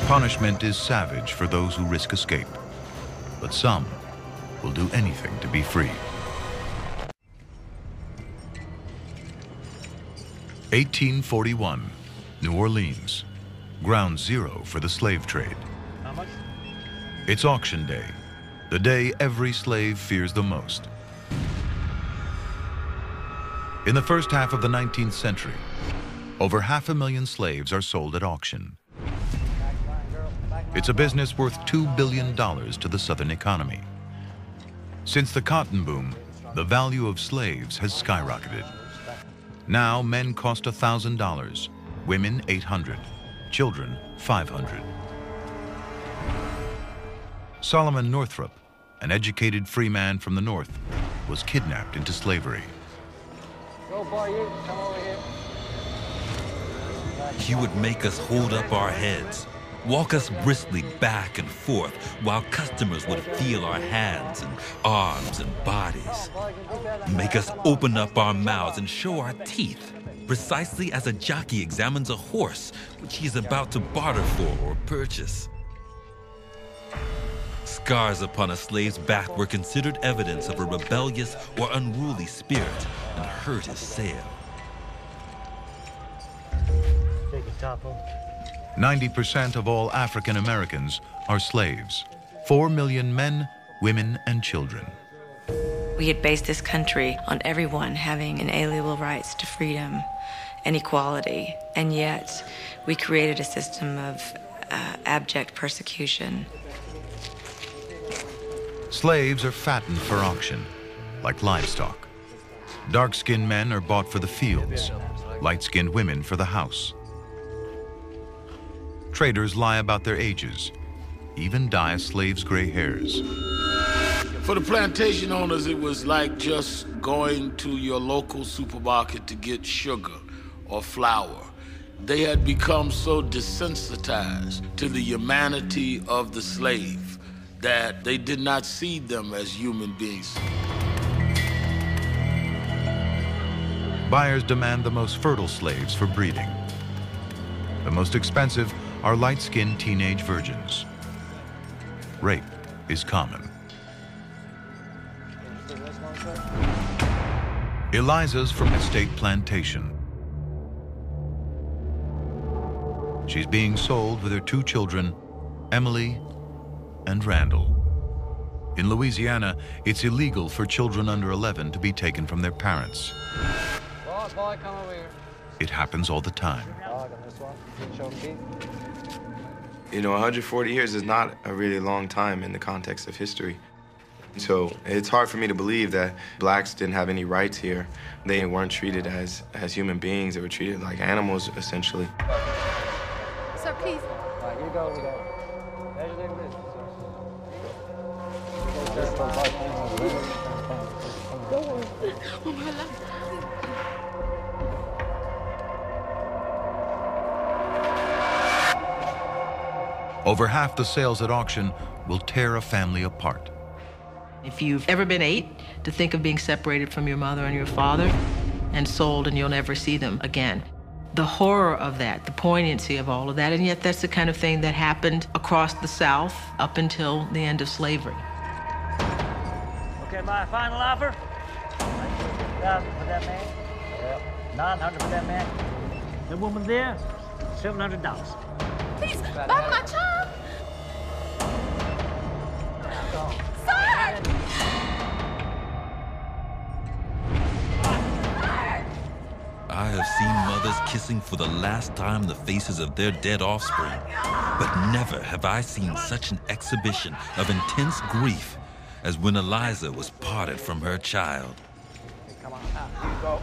Punishment is savage for those who risk escape, but some will do anything to be free. 1841, New Orleans, ground zero for the slave trade. How much? It's auction day, the day every slave fears the most. In the first half of the 19th century, over 500,000 slaves are sold at auction. It's a business worth $2 billion to the Southern economy. Since the cotton boom, the value of slaves has skyrocketed. Now men cost $1,000, women $800, children $500. Solomon Northrop, an educated free man from the North, was kidnapped into slavery. Go, boy, you come over here. He would make us hold up our heads, walk us briskly back and forth while customers would feel our hands and arms and bodies. Make us open up our mouths and show our teeth, precisely as a jockey examines a horse which he is about to barter for or purchase. Scars upon a slave's back were considered evidence of a rebellious or unruly spirit and hurt his sale. Take your top off. 90% of all African Americans are slaves. 4 million men, women, and children. We had based this country on everyone having inalienable rights to freedom and equality, and yet we created a system of abject persecution. Slaves are fattened for auction, like livestock. Dark-skinned men are bought for the fields, light-skinned women for the house. Traders lie about their ages, even dye a slave's gray hairs. For the plantation owners, it was like just going to your local supermarket to get sugar or flour. They had become so desensitized to the humanity of the slave that they did not see them as human beings. Buyers demand the most fertile slaves for breeding. The most expensive are light-skinned teenage virgins. Rape is common. Eliza's from Estate Plantation. She's being sold with her 2 children, Emily and Randall. In Louisiana, it's illegal for children under 11 to be taken from their parents. Boy, come over here. It happens all the time. You know, 140 years is not a really long time in the context of history. So it's hard for me to believe that blacks didn't have any rights here. They weren't treated as human beings. They were treated like animals, essentially. Sir, please. All right, you go over there. There's your business, Oh, my love. Over half the sales at auction will tear a family apart. If you've ever been 8, to think of being separated from your mother and your father and sold and you'll never see them again. The horror of that, the poignancy of all of that, and yet that's the kind of thing that happened across the South up until the end of slavery. Okay, my final offer. 1,000 for that man. Yep. 900 for that man. The woman there, $700. Please, buy my child. Sir! I have seen mothers kissing for the last time the faces of their dead offspring, but never have I seen such an exhibition of intense grief as when Eliza was parted from her child. Come on, out. You go.